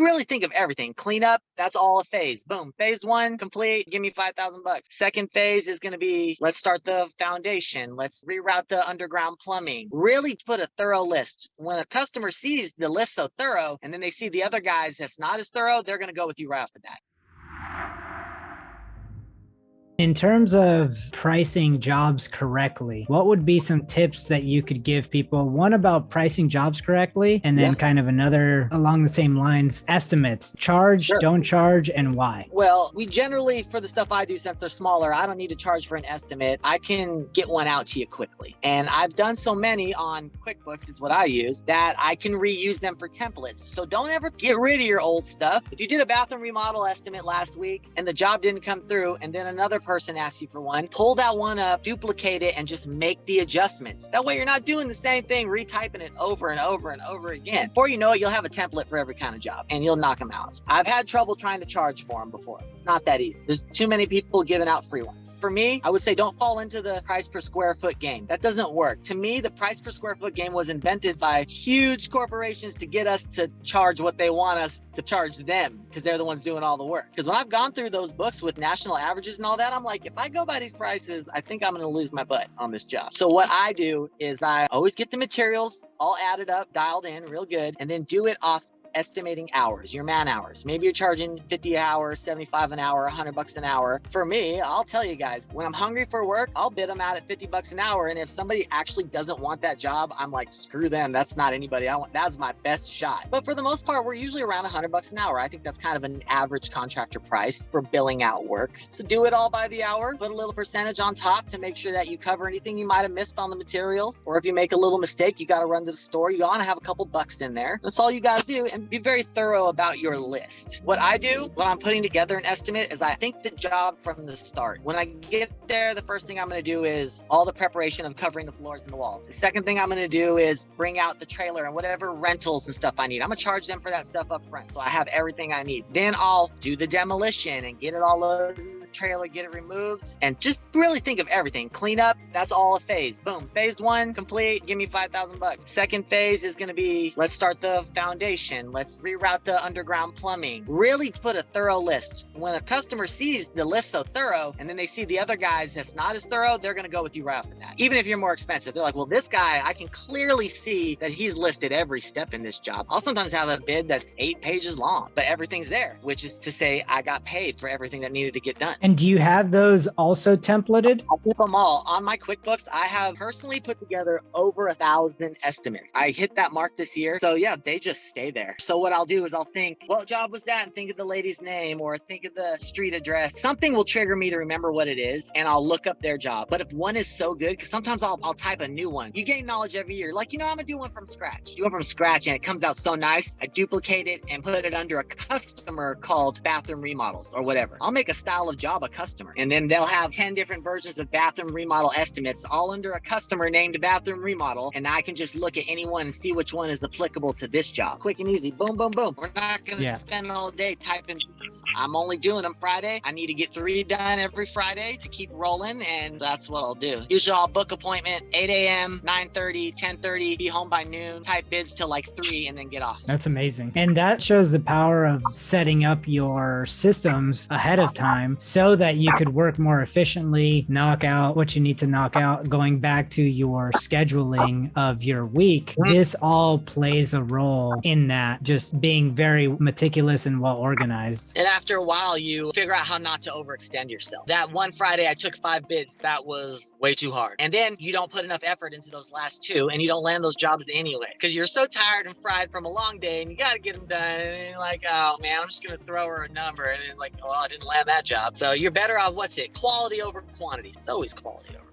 really think of everything. Clean up, that's all a phase. Boom. Phase one, complete, give me $5,000. Second phase is going to be, let's start the foundation. Let's reroute the underground plumbing. Really put a thorough list. When a customer sees the list so thorough, and then they see the other guys that's not as thorough, they're going to go with you right off the bat. In terms of pricing jobs correctly, what would be some tips that you could give people? One about pricing jobs correctly, and then kind of another along the same lines, estimates, charge, don't charge, and why? Well, we generally, for the stuff I do, since they're smaller, I don't need to charge for an estimate. I can get one out to you quickly. And I've done so many on QuickBooks is what I use, that I can reuse them for templates. So don't ever get rid of your old stuff. If you did a bathroom remodel estimate last week and the job didn't come through, and then another person asks you for one, pull that one up, duplicate it, and just make the adjustments. That way you're not doing the same thing, retyping it over and over and over again. Before you know it, you'll have a template for every kind of job and you'll knock them out. I've had trouble trying to charge for them before. It's not that easy. There's too many people giving out free ones. For me, I would say don't fall into the price per square foot game. That doesn't work. To me, the price per square foot game was invented by huge corporations to get us to charge what they want us to charge them, because they're the ones doing all the work. Because when I've gone through those books with national averages and all that, I'm like, if I go by these prices, I think I'm going to lose my butt on this job. So what I do is I always get the materials all added up, dialed in real good, and then do it off estimating hours, your man hours. Maybe you're charging 50 an hour, 75 an hour, $100 an hour. For me, I'll tell you guys, when I'm hungry for work, I'll bid them out at $50 an hour. And if somebody actually doesn't want that job, I'm like, screw them. That's not anybody I want. That's my best shot. But for the most part, we're usually around $100 an hour. I think that's kind of an average contractor price for billing out work. So do it all by the hour, put a little percentage on top to make sure that you cover anything you might have missed on the materials. Or if you make a little mistake, you got to run to the store. You want to have a couple bucks in there. That's all you got to do. And be very thorough about your list. What I do when I'm putting together an estimate is I think the job from the start. When I get there, the first thing I'm going to do is all the preparation of covering the floors and the walls. The second thing I'm going to do is bring out the trailer and whatever rentals and stuff I need. I'm going to charge them for that stuff up front, so I have everything I need. Then I'll do the demolition and get it all loaded in the trailer, get it removed, and just really think of everything. Clean up, that's all a phase. Boom. Phase one, complete, give me $5,000. Second phase is going to be, let's start the foundation. Let's reroute the underground plumbing. Really put a thorough list. When a customer sees the list so thorough, and then they see the other guys that's not as thorough, they're going to go with you right off the bat. Even if you're more expensive, they're like, well, this guy, I can clearly see that he's listed every step in this job. I'll sometimes have a bid that's 8 pages long, but everything's there, which is to say I got paid for everything that needed to get done. And do you have those also templated? I'll keep them all. On my QuickBooks, I have personally put together over 1,000 estimates. I hit that mark this year. So yeah, they just stay there. So what I'll do is I'll think, what job was that? And think of the lady's name or think of the street address. Something will trigger me to remember what it is, and I'll look up their job. But if one is so good, because sometimes I'll type a new one. You gain knowledge every year. Like, I'm gonna do one from scratch. Do one from scratch and it comes out so nice. I duplicate it and put it under a customer called bathroom remodels or whatever. I'll make a style of job a customer, and then they'll have 10 different versions of bathroom remodel estimates all under a customer named bathroom remodel, and I can just look at any one and see which one is applicable to this job. Quick and easy. Boom, boom, boom. We're not gonna spend all day typing. I'm only doing them Friday. I need to get 3 done every Friday to keep rolling, and that's what I'll do. Usually I'll book appointment 8 a.m., 9:30, 10:30, be home by noon, type bids till like 3, and then get off. That's amazing. And that shows the power of setting up your systems ahead of time so that you could work more efficiently, knock out what you need to knock out. Going back to your scheduling of your week, this all plays a role in that, just being very meticulous and well organized. And after a while, you figure out how not to overextend yourself. That one Friday, I took 5 bids. That was way too hard. And then you don't put enough effort into those last 2, and you don't land those jobs anyway, because you're so tired and fried from a long day, and you got to get them done. And then you're like, oh man, I'm just going to throw her a number. And then like, oh, I didn't land that job. So you're better off, quality over quantity. It's always quality over